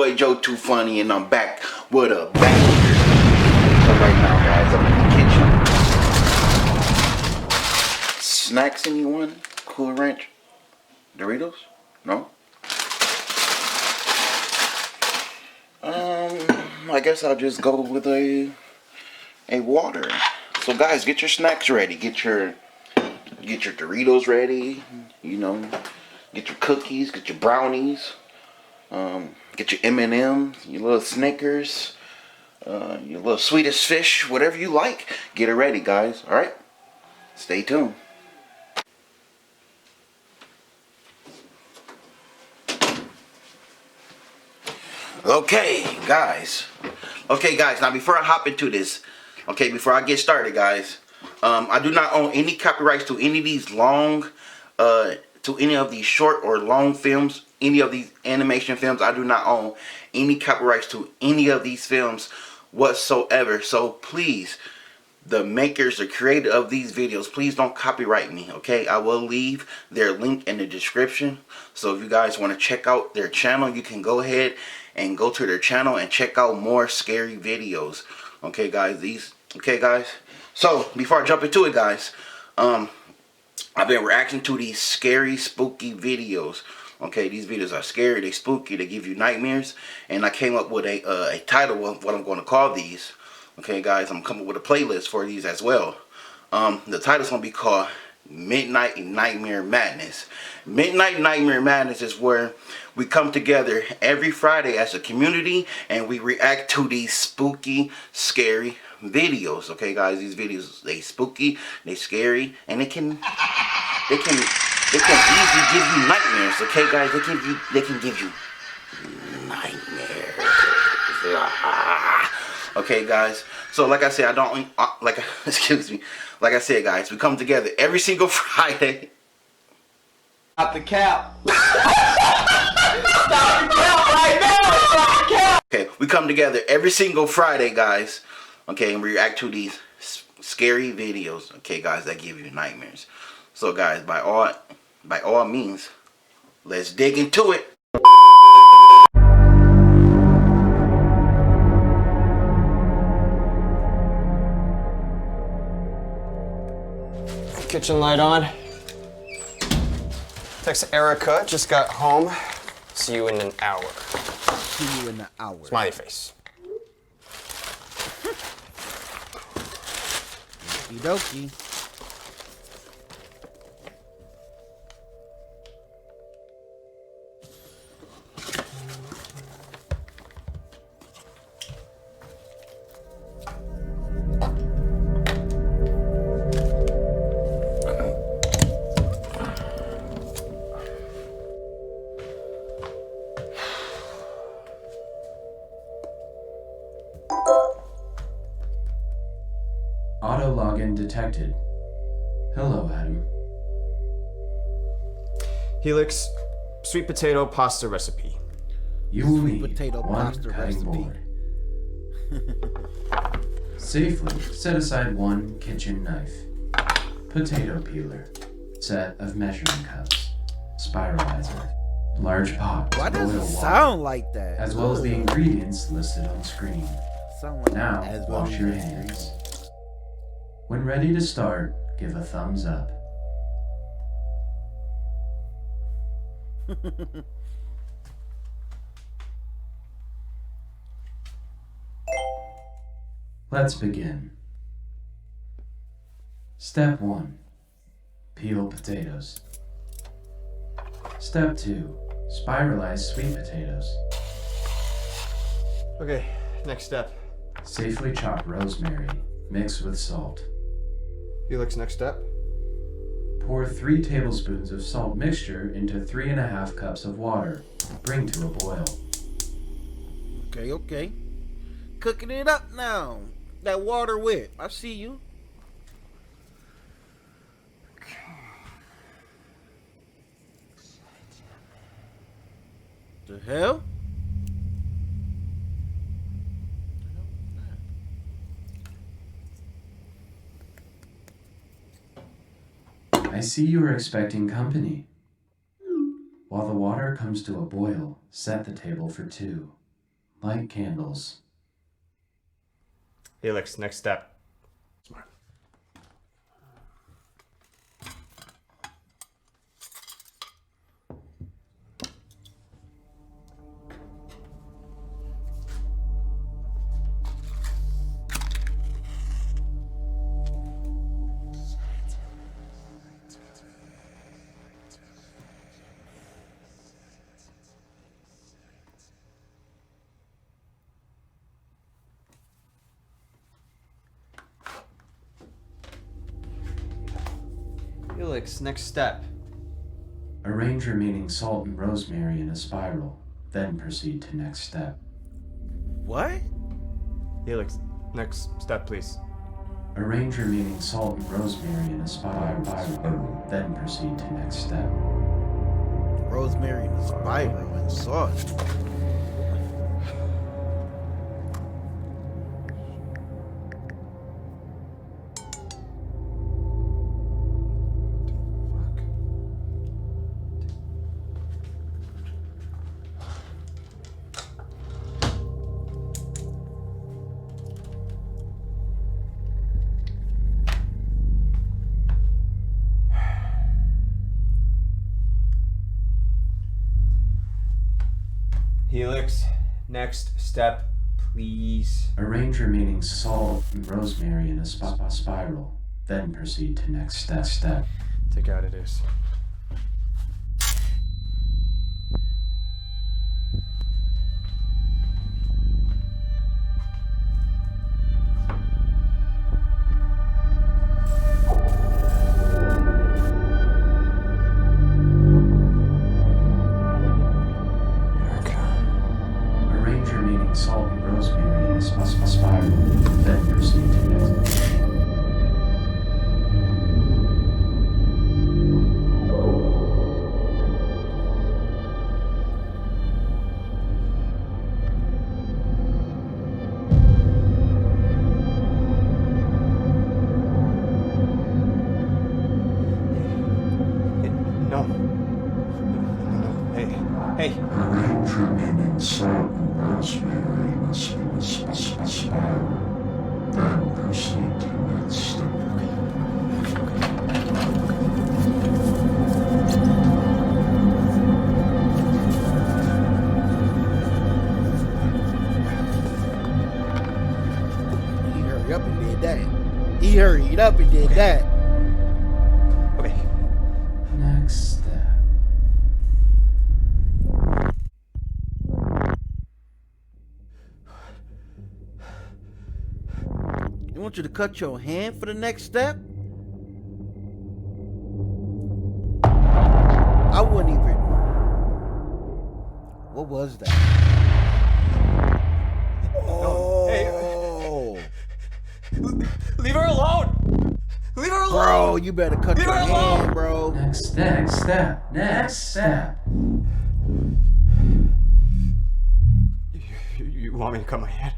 boy Joe Too Funny, and I'm back with a banger. So right now, guys, I'm in the kitchen. Snacks, anyone? Cool Ranch? Doritos? No? I guess I'll just go with a water. So guys, get your snacks ready. Get your Doritos ready. You know, get your cookies, get your brownies, get your M&Ms, your little Snickers, your little Swedish fish, whatever you like. Get it ready, guys. All right, stay tuned. Okay, guys. Now before I hop into this, before I get started, guys, I do not own any copyrights to any of these to any of these short or long films, any of these animation films. I do not own any copyrights to any of these films whatsoever. So please, the makers, the creator of these videos, please don't copyright me, okay? I will leave their link in the description. So if you guys want to check out their channel, you can go ahead and go to their channel and check out more scary videos. Okay, guys, so before I jump into it, guys, I've been reacting to these scary, spooky videos. Okay, these videos are scary, they spooky, they give you nightmares, and I came up with a title of what I'm going to call these. Okay, guys, I'm coming with a playlist for these as well. The title's going to be called Midnight Nightmare Madness. Midnight Nightmare Madness is where we come together every Friday as a community and we react to these spooky, scary videos. Okay, guys, these videos, they spooky, they scary, and they can easily give you nightmares. Okay, guys, they can give you nightmares. Okay, guys. So like I said, I don't excuse me. Like I said, guys, we come together every single Friday. Stop the cap. Stop the cap right now. Stop the cap. Okay, we come together every single Friday, guys. Okay, and we react to these scary videos. Okay, guys, that give you nightmares. So, guys, by all means, let's dig into it. Kitchen light on. Text Erica, just got home. See you in an hour. See you in an hour. Smiley face. Okie dokie. Auto login detected. Hello, Adam. Helix, sweet potato pasta recipe. You will Sweet need potato one pasta cutting recipe. board. Safely set aside one kitchen knife. Potato peeler. Set of measuring cups. Spiralizer. Large pot. Why does boil it water, sound like that? as well as the ingredients listed on screen. Sound like Now, as well wash as your the hands. When ready to start, give a thumbs up. Let's begin. Step 1. Peel potatoes. Step 2. Spiralize sweet potatoes. Okay, next step. Safely chop rosemary. Mix with salt. Helix, next step. Pour 3 tablespoons of salt mixture into 3½ cups of water. Bring to a boil. Okay, okay. Cooking it up now. That water wet. I see you. The hell? I see you are expecting company. While the water comes to a boil, set the table for 2. Light candles. Helix, next step. Smart. Felix, next step. Arrange remaining salt and rosemary in a spiral, then proceed to next step. What? Helix, next step, please. Arrange remaining salt and rosemary in a spiral, then proceed to next step. Rosemary and spiral and salt. Helix, next step, please. Arrange remaining salt and rosemary in a spiral, then proceed to next step. Take out it is. Arrange remaining salt and rosemary in a spiral, then proceed to next. No. No. Hey. Hey. Arrange remaining salt and rosemary in a spiral, then proceed to next step. He hurried up and did that. He hurried up and did that. Okay. Next step. You want you to cut your hand for the next step? I wouldn't even. What was that? Oh, Leave her alone! Leave her alone! bro, you better cut Leave your her alone! hand, bro. Next step. You want me to cut my hand?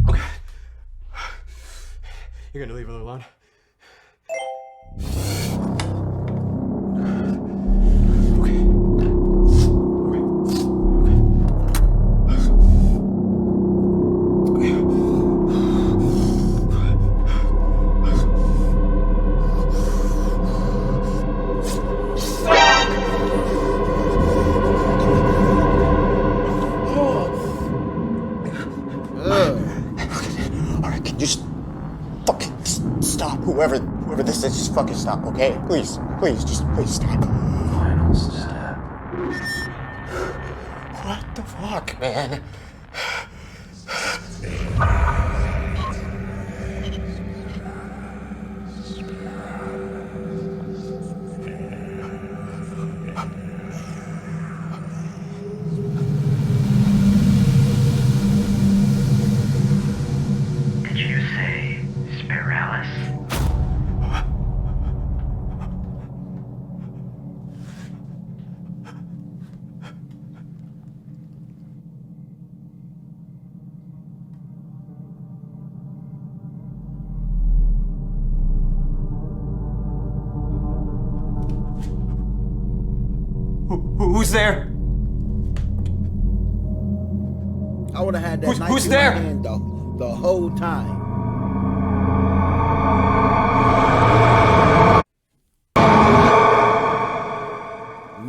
Okay. You're gonna leave her alone? Alright, can you just fucking stop? Whoever this is, just fucking stop, okay? Please, just please stop. Final step. What the fuck, man? Did you say Spiralis? Who's there? I would have had that knife Who's in there? my hand the whole time.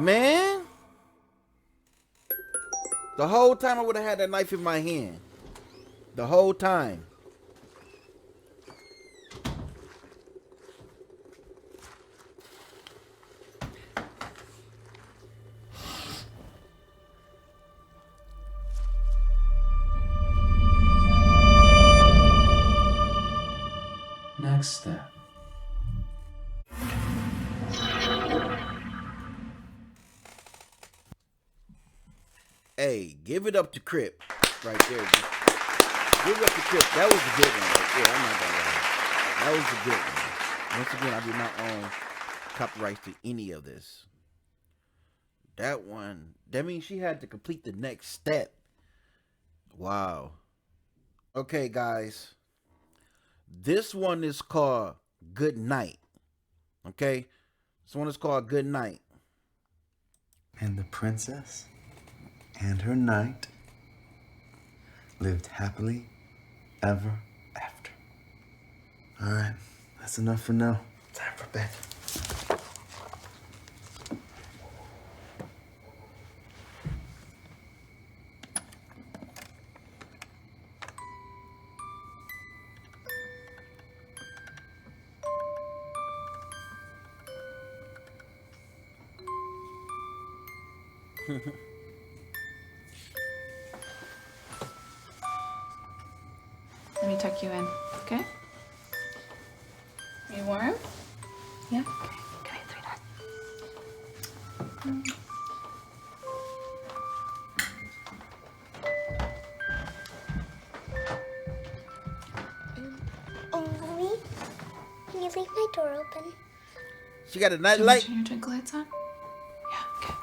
Man, the whole time I would have had that knife in my hand. The whole time. Next step. Hey, give it up to Crip right there. Give it up to Crip. That was a good one right there. I'm not gonna lie. That was a good one. Once again, I do not own copyrights to any of this. That one, that means she had to complete the next step. Wow. Okay, guys. This one is called Good Night. Okay? This one is called Good Night. And the princess and her knight lived happily ever after. All right, that's enough for now. Time for bed. Let me tuck you in, okay? Are you warm? Yeah? Okay. Come here, sweetheart. Mommy, can you leave my door open? She got a night Do you want light. to turn your twinkle lights on? Yeah, okay.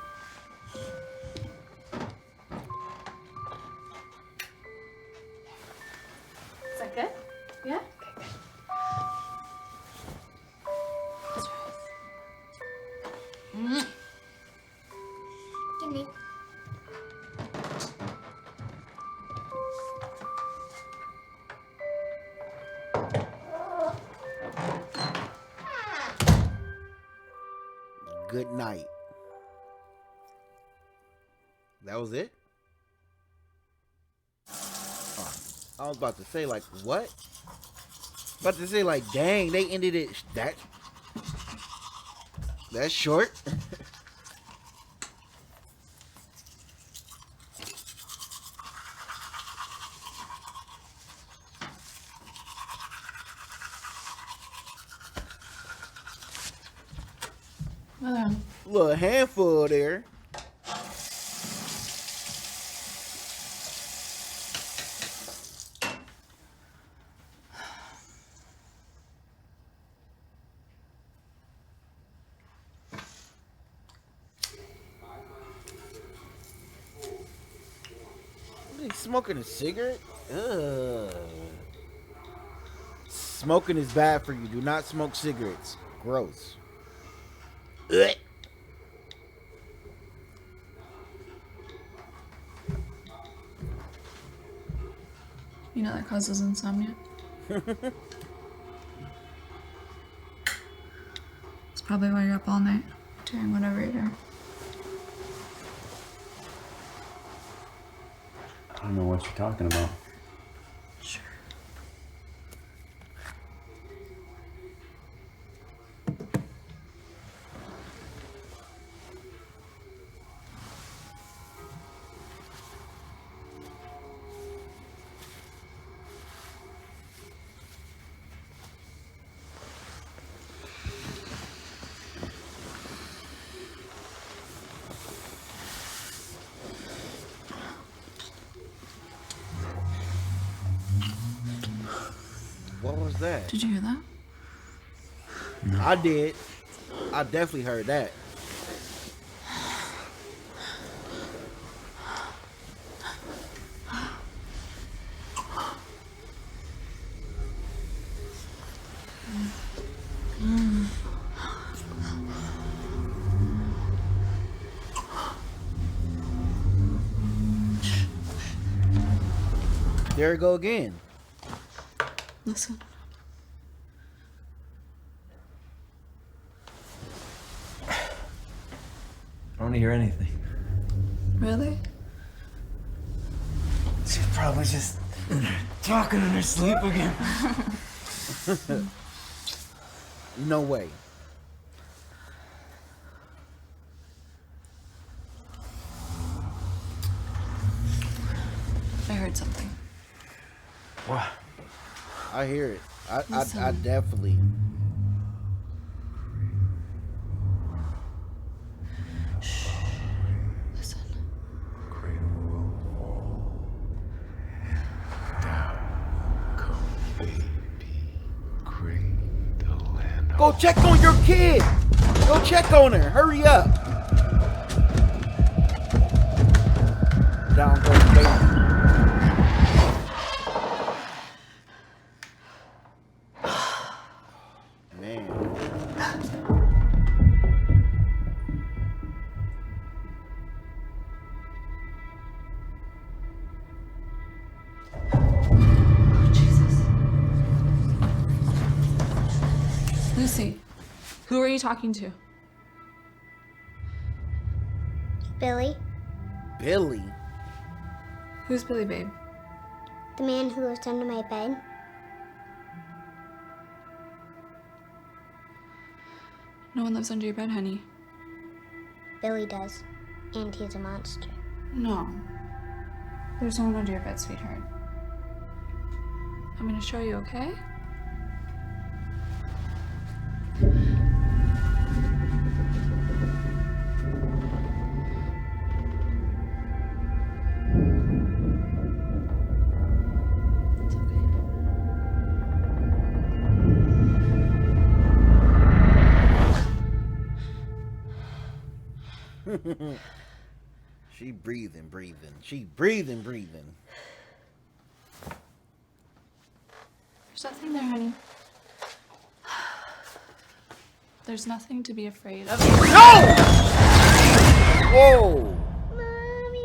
Is that good? Yeah? Okay, good. Close your eyes. Give me. Good night. That was it? Oh, I was about to say, like, what? About to say, like, dang, they ended it that's short. Well, Little handful there. He smoking a cigarette? Ugh. Smoking is bad for you. Do not smoke cigarettes. Gross. Ugh. you know that causes insomnia. It's probably why you're up all night doing whatever you're doing. I don't know what you're talking about. Sure. What was that? Did you hear that? I did. I definitely heard that. There we go again. Listen. I don't want to hear anything. Really? She's probably just talking in her sleep again. No way. I heard something. What? I hear it. I Listen. definitely. Shh. Listen. Cradle will fall. Down come baby cradle and Go check on your kid. Go check on her. Hurry up. Down goes baby. Man. Oh, Jesus. Lucy, who are you talking to? Billy, Billy. Who's Billy, babe? the man who lives under my bed. No one lives under your bed, honey. Billy does. And he's a monster. No. There's no one under your bed, sweetheart. I'm gonna show you, okay? It's okay. She breathing. She breathing. There's nothing there, honey. There's nothing to be afraid of. No! Whoa! Mommy!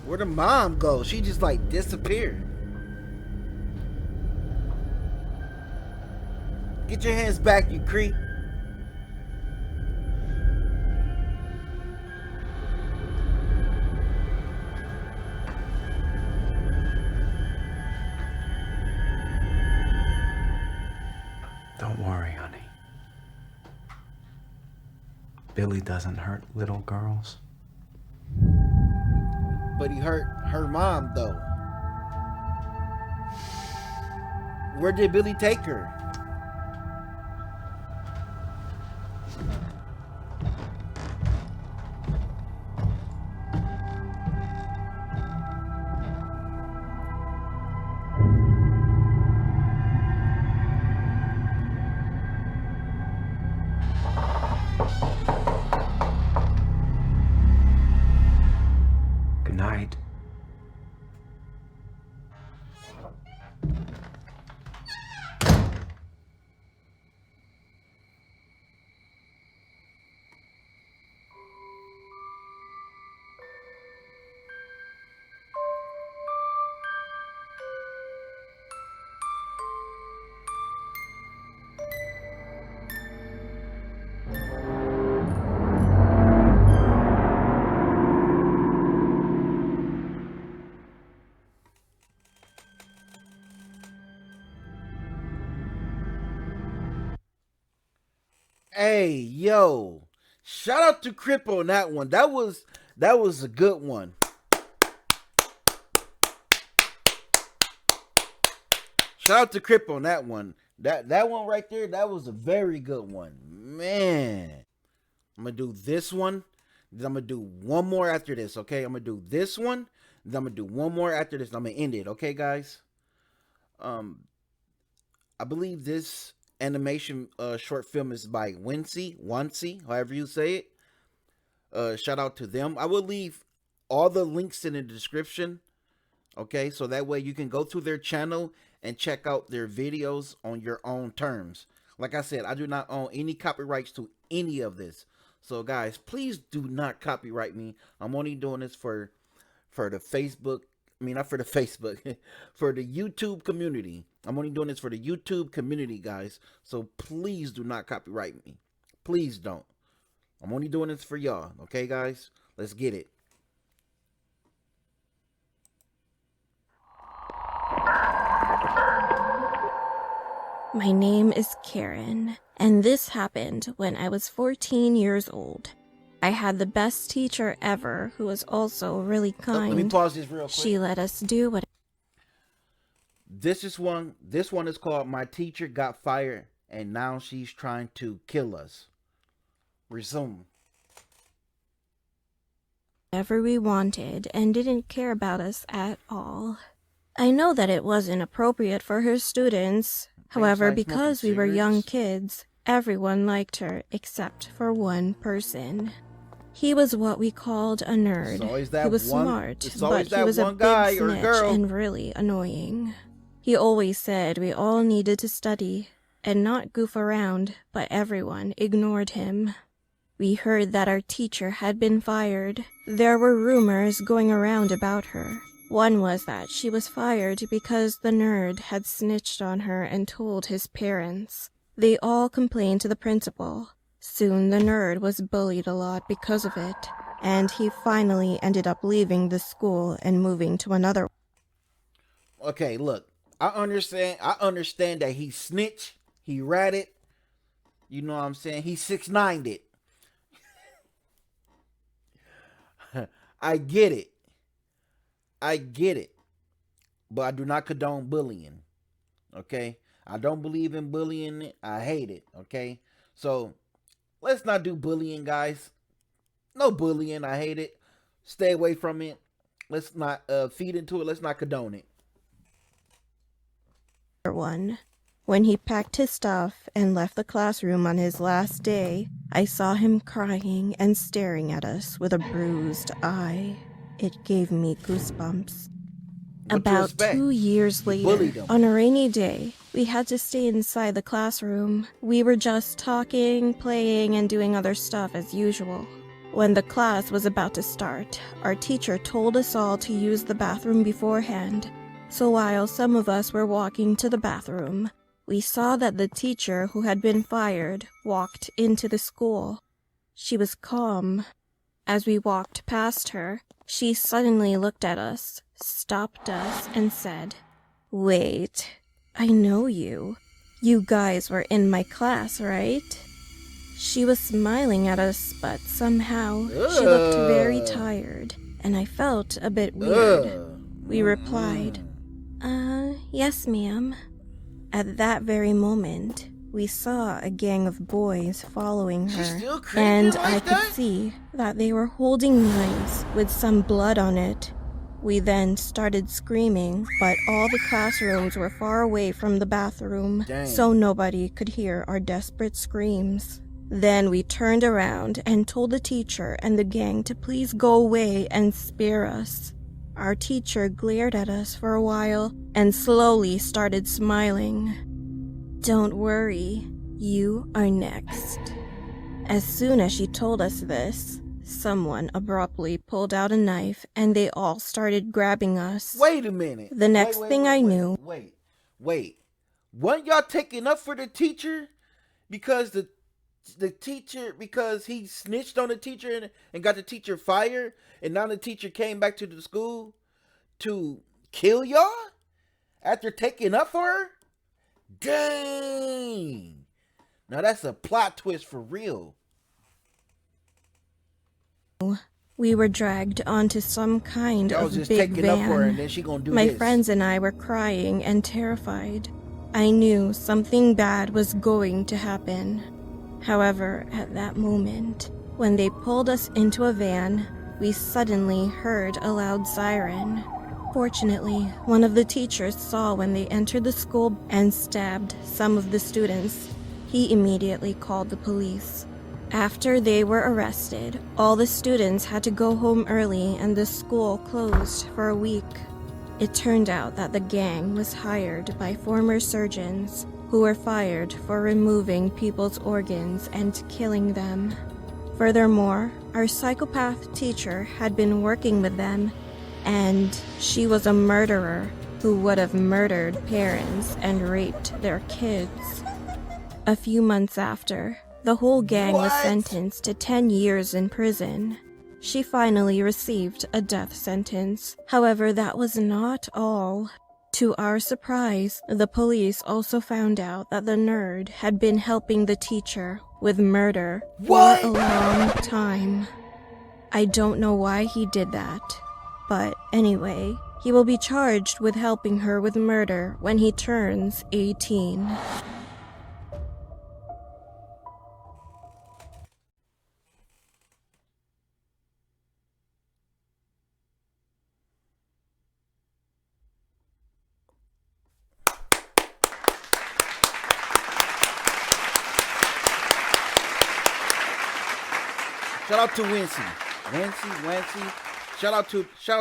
Where'd the mom go? She just like disappeared. Get your hands back, you creep. Don't worry, honey. Billy doesn't hurt little girls. But he hurt her mom, though. Where did Billy take her? Good night. Hey, yo. Shout out to Crip on that one. That was a good one. Shout out to Crip on that one. That one right there, that was a very good one. Man. I'm gonna do this one. Then I'm gonna do one more after this. Okay, I'm gonna do this one. Then I'm gonna do one more after this. And I'm gonna end it. Okay, guys. I believe this animation short film is by Wansi, however you say it. Shout out to them. I will leave all the links in the description. Okay, so that way you can go to their channel and check out their videos on your own terms. Like I said, I do not own any copyrights to any of this. So guys, please do not copyright me. I'm only doing this for the Facebook. I mean, not for the Facebook, for the YouTube community. I'm only doing this for the YouTube community, guys. So please do not copyright me. Please don't. I'm only doing this for y'all. Okay, guys? Let's get it. My name is Karen, and this happened when I was 14 years old. I had the best teacher ever who was also really kind. Let me pause this real quick. She let us do what... This one is called My Teacher Got Fired and Now She's Trying to Kill Us. Resume. Whatever we wanted and didn't care about us at all. I know that it wasn't appropriate for her students. However, because we were young kids, everyone liked her except for one person. He was what we called a nerd. He was smart, but he was a big snitch and really annoying. He always said we all needed to study and not goof around, but everyone ignored him. We heard that our teacher had been fired. There were rumors going around about her. One was that she was fired because the nerd had snitched on her and told his parents. They all complained to the principal. Soon the nerd was bullied a lot because of it, and he finally ended up leaving the school and moving to another. Okay, look, I understand that he snitched, he ratted, you know what I'm saying? He 6'9'd it. I get it. But I do not condone bullying. Okay? I don't believe in bullying. I hate it. Okay? So, let's not do bullying, guys. No bullying. I hate it. Stay away from it. Let's not feed into it. Let's not condone it. When he packed his stuff and left the classroom on his last day, I saw him crying and staring at us with a bruised eye. It gave me goosebumps. About 2 years later, on a rainy day, we had to stay inside the classroom. We were just talking, playing, and doing other stuff as usual. When the class was about to start, our teacher told us all to use the bathroom beforehand. So while some of us were walking to the bathroom, we saw that the teacher who had been fired walked into the school. She was calm. As we walked past her, she suddenly looked at us, stopped us, and said, "Wait, I know you. You guys were in my class, right?" She was smiling at us, but somehow she looked very tired, and I felt a bit weird. We replied, "Yes, ma'am." At that very moment, we saw a gang of boys following her, and I could see that they were holding knives with some blood on it. We then started screaming, but all the classrooms were far away from the bathroom, so nobody could hear our desperate screams. Then we turned around and told the teacher and the gang to please go away and spare us. Our teacher glared at us for a while and slowly started smiling. "Don't worry, you are next." As soon as she told us this, someone abruptly pulled out a knife and they all started grabbing us. Wait a minute. The next thing I knew... Wait. Weren't y'all taking up for the teacher? Because the teacher, because he snitched on the teacher and got the teacher fired, and now the teacher came back to the school to kill y'all after taking up for her? Dang. Now that's a plot twist for real. We were dragged onto some kind of just big taking van. up for her, and then she gonna do My this. friends and I were crying and terrified. I knew something bad was going to happen. However, at that moment, When they pulled us into a van, we suddenly heard a loud siren. Fortunately, one of the teachers saw when they entered the school and stabbed some of the students. He immediately called the police. After they were arrested, all the students had to go home early and the school closed for a week. It turned out that the gang was hired by former surgeons who were fired for removing people's organs and killing them. Furthermore, our psychopath teacher had been working with them, and she was a murderer who would have murdered parents and raped their kids. A few months after, the whole gang was sentenced to 10 years in prison. She finally received a death sentence. However, that was not all. To our surprise, the police also found out that the nerd had been helping the teacher with murder for a long time. I don't know why he did that, but anyway, he will be charged with helping her with murder when he turns 18. Shout out to Wancy. Shout out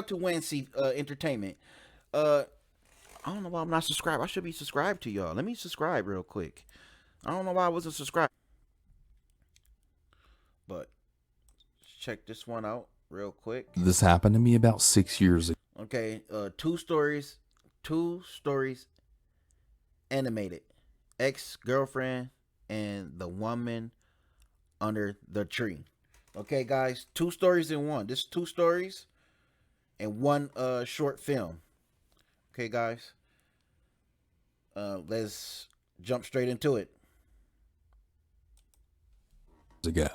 to Wancy Entertainment. I don't know why I'm not subscribed. I should be subscribed to y'all. Let me subscribe real quick. I don't know why I wasn't subscribed. But check this one out real quick. This happened to me about 6 years ago. Okay, two stories animated. Ex-girlfriend and the woman under the tree. Okay, guys, 2 stories in one. This is 2 stories and one short film. Okay, guys, let's jump straight into it. Ago.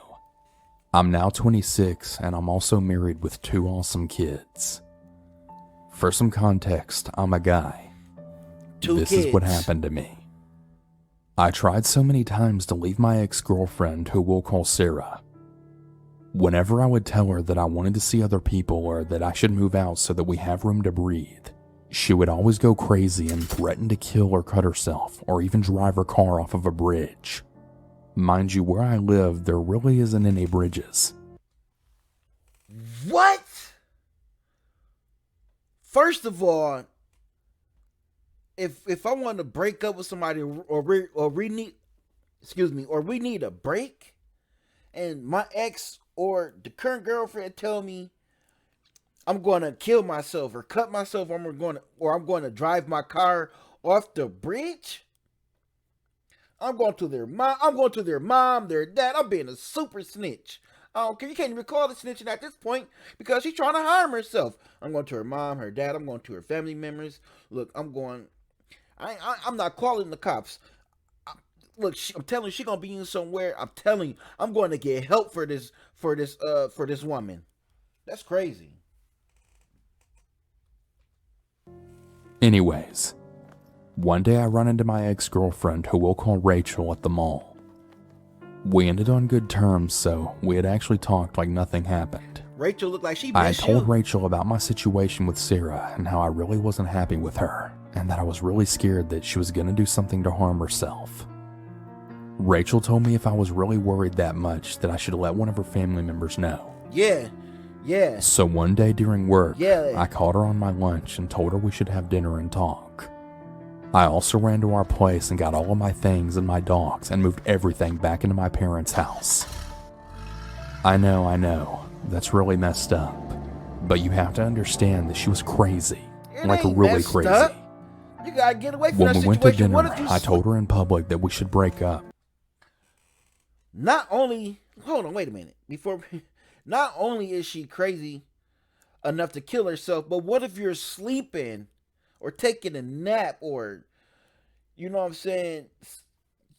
I'm now 26 and I'm also married with 2 awesome kids. For some context, I'm a guy. This is what happened to me. I tried so many times to leave my ex-girlfriend, who we'll call Sarah. Whenever I would tell her that I wanted to see other people or that I should move out so that we have room to breathe, she would always go crazy and threaten to kill or cut herself or even drive her car off of a bridge. Mind you, where I live, there really isn't any bridges. What? First of all, if I want to break up with somebody or we need a break, and my ex or the current girlfriend tell me I'm going to kill myself or cut myself, or I'm going to drive my car off the bridge, I'm going to their mom, their dad. I'm being a super snitch. I don't care. You can't even call it snitching at this point because she's trying to harm herself. I'm going to her mom, her dad. I'm going to her family members. Look, I'm not calling the cops. Look, I'm telling you, she's gonna be in somewhere. I'm telling you, I'm going to get help for this woman. That's crazy. Anyways, one day I run into my ex-girlfriend, who we'll call Rachel, at the mall. We ended on good terms, so we had actually talked like nothing happened. Rachel looked like she I missed told you. Rachel about my situation with Sarah and how I really wasn't happy with her, and that I was really scared that she was gonna do something to harm herself. Rachel told me if I was really worried that much that I should let one of her family members know. Yeah. So one day during work, Yeah. I called her on my lunch and told her we should have dinner and talk. I also ran to our place and got all of my things and my dogs and moved everything back into my parents' house. I know, that's really messed up. But you have to understand that she was crazy. Like really crazy. Up. You gotta get away from when that we situation. went to dinner, What if you I told her in public that we should break up. Not only is she crazy enough to kill herself, but what if you're sleeping or taking a nap or, you know what I'm saying,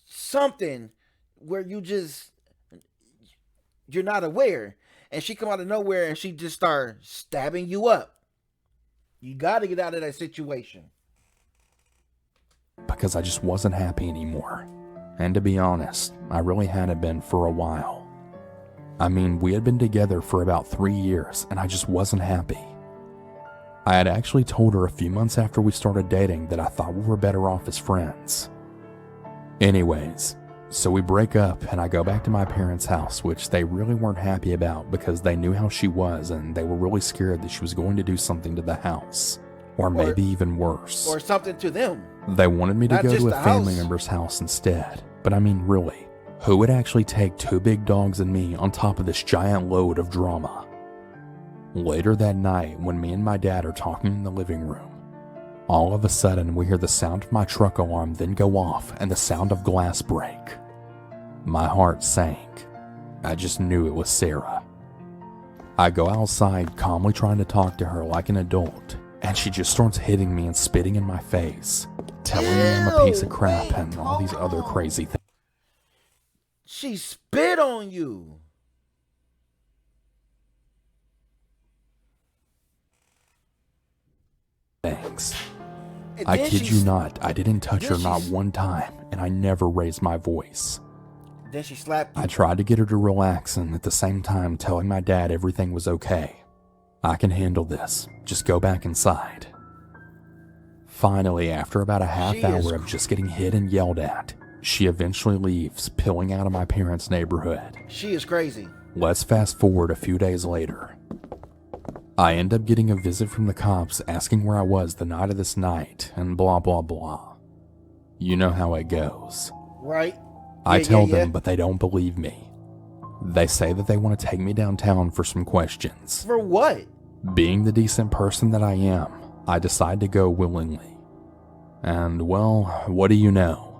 something where you're not aware, and she come out of nowhere and she just start stabbing you up. You got to get out of that situation. Because I just wasn't happy anymore. And to be honest, I really hadn't been for a while. I mean, we had been together for about 3 years and I just wasn't happy. I had actually told her a few months after we started dating that I thought we were better off as friends. Anyways, so we break up and I go back to my parents' house, which they really weren't happy about because they knew how she was and they were really scared that she was going to do something to the house. Or maybe even worse. Or something to them. They wanted me to Not go just to a the family house. member's house instead. But I mean, really, who would actually take 2 big dogs and me on top of this giant load of drama? Later that night, when me and my dad are talking in the living room, all of a sudden we hear the sound of my truck alarm then go off and the sound of glass break. My heart sank. I just knew it was Sarah. I go outside calmly trying to talk to her like an adult, and she just starts hitting me and spitting in my face, telling me I'm a piece of crap and all these other crazy things. She spit on you. I kid you not, I didn't touch her not one time, and I never raised my voice. Then she slapped you. I tried to get her to relax and at the same time telling my dad everything was okay. I can handle this, just go back inside. Finally, after about a half hour of just getting hit and yelled at, she eventually leaves, peeling out of my parents' neighborhood. She is crazy. Let's fast forward a few days later. I end up getting a visit from the cops asking where I was the night of this night, and blah blah blah. You know how it goes. Right? I tell them, but they don't believe me. They say that they want to take me downtown for some questions. For what? Being the decent person that I am, I decide to go willingly. And well, what do you know?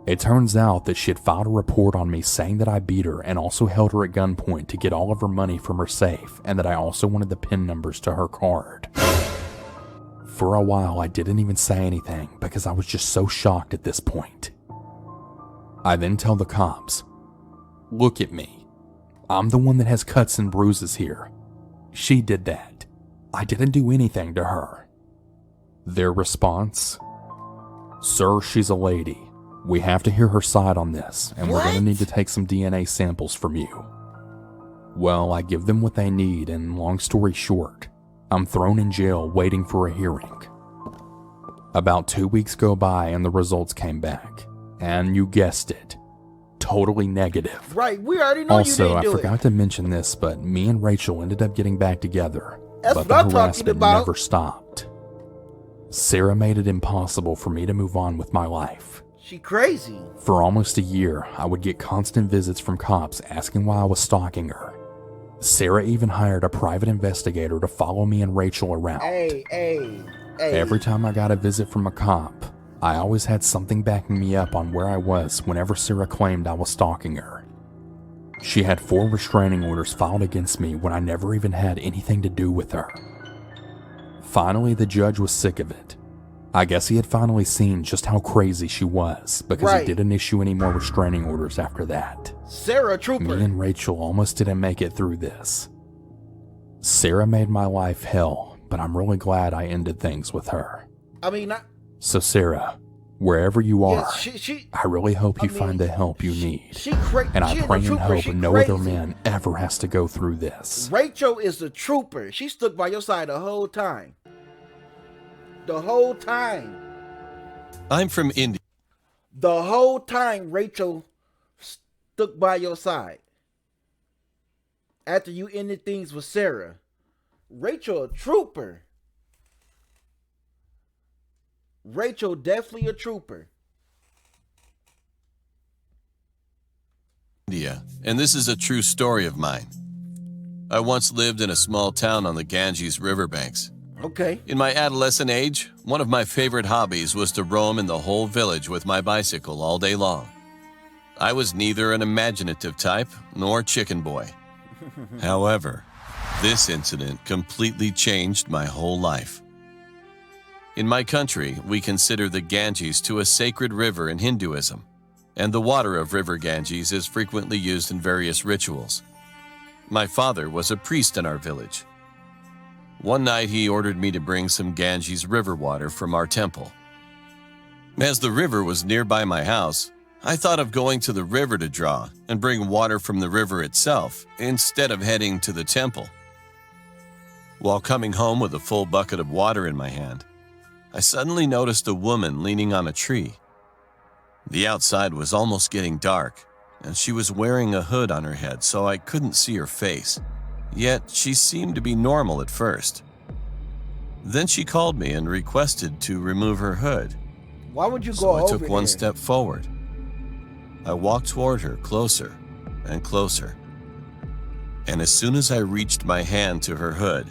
It turns out that she had filed a report on me saying that I beat her and also held her at gunpoint to get all of her money from her safe, and that I also wanted the PIN numbers to her card. For a while, I didn't even say anything because I was just so shocked at this point. I then tell the cops, "Look at me. I'm the one that has cuts and bruises here. She did that. I didn't do anything to her." Their response, "Sir, she's a lady. We have to hear her side on this, and we're going to need to take some DNA samples from you." Well, I give them what they need, and long story short, I'm thrown in jail waiting for a hearing. About 2 weeks go by and the results came back. And you guessed it, totally negative. Right, we already know you didn't do it. Also, I forgot to mention this, but me and Rachel ended up getting back together. That's but what I'm the talking harassment about. never stopped. Sarah made it impossible for me to move on with my life. She crazy. For almost a year, I would get constant visits from cops asking why I was stalking her. Sarah even hired a private investigator to follow me and Rachel around. Hey. Every time I got a visit from a cop, I always had something backing me up on where I was whenever Sarah claimed I was stalking her. She had 4 restraining orders filed against me when I never even had anything to do with her. Finally, the judge was sick of it. I guess he had finally seen just how crazy she was, because he didn't issue any more restraining orders after that. Sarah, trooper. Me and Rachel almost didn't make it through this. Sarah made my life hell, but I'm really glad I ended things with her. I mean, So Sarah, wherever you are, she, I really hope you find the help you need. And I she pray is a and trooper. hope She no other crazy. man ever has to go through this. Rachel is a trooper. She stuck by your side the whole time. The whole time. I'm from India. The whole time Rachel stuck by your side. After you ended things with Sarah. Rachel a trooper. Rachel definitely a trooper. India, and this is a true story of mine. I once lived in a small town on the Ganges riverbanks. Okay. In my adolescent age, one of my favorite hobbies was to roam in the whole village with my bicycle all day long. I was neither an imaginative type nor chicken boy. However, this incident completely changed my whole life. In my country, we consider the Ganges to a sacred river in Hinduism, and the water of River Ganges is frequently used in various rituals. My father was a priest in our village. One night, he ordered me to bring some Ganges river water from our temple. As the river was nearby my house, I thought of going to the river to draw and bring water from the river itself instead of heading to the temple. While coming home with a full bucket of water in my hand, I suddenly noticed a woman leaning on a tree. The outside was almost getting dark, and she was wearing a hood on her head, so I couldn't see her face. Yet she seemed to be normal at first. Then she called me and requested to remove her hood. Why would you go So I over took one there? step forward. I walked toward her closer and closer. And as soon as I reached my hand to her hood,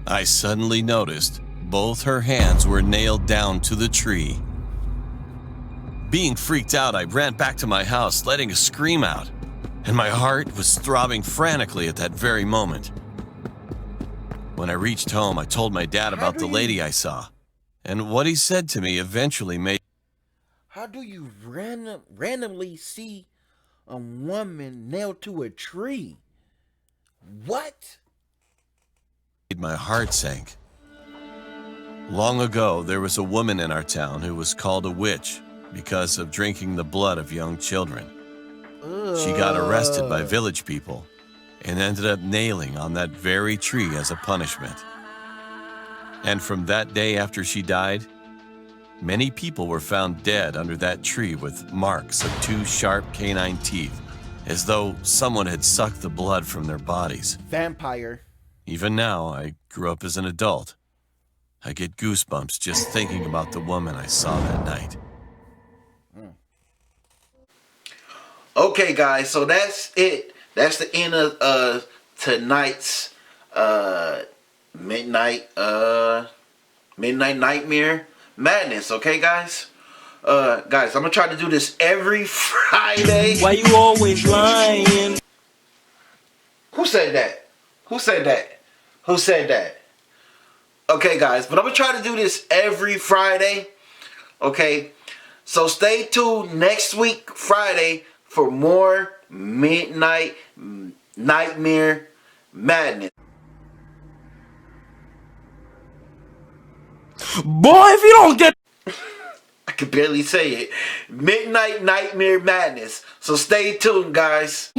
I suddenly noticed both her hands were nailed down to the tree. Being freaked out, I ran back to my house, letting a scream out, and my heart was throbbing frantically at that very moment. When I reached home, I told my dad about the lady I saw, and what he said to me eventually made... How do you randomly see a woman nailed to a tree? What? My heart sank. Long ago, there was a woman in our town who was called a witch because of drinking the blood of young children. She got arrested by village people and ended up nailing on that very tree as a punishment. And from that day after she died, many people were found dead under that tree with marks of 2 sharp canine teeth, as though someone had sucked the blood from their bodies. Vampire. Even now, I grew up as an adult. I get goosebumps just thinking about the woman I saw that night. Okay, guys, so that's it. That's the end of tonight's midnight nightmare madness. Okay, guys. Guys, I'm gonna try to do this every Friday. Why you always lying? Who said that? Who said that? Who said that? Okay, guys, but I'm gonna try to do this every Friday. Okay, so stay tuned next week, Friday, for more midnight nightmare madness. Boy, if you don't get... I can barely say it. Midnight nightmare madness. So stay tuned, guys.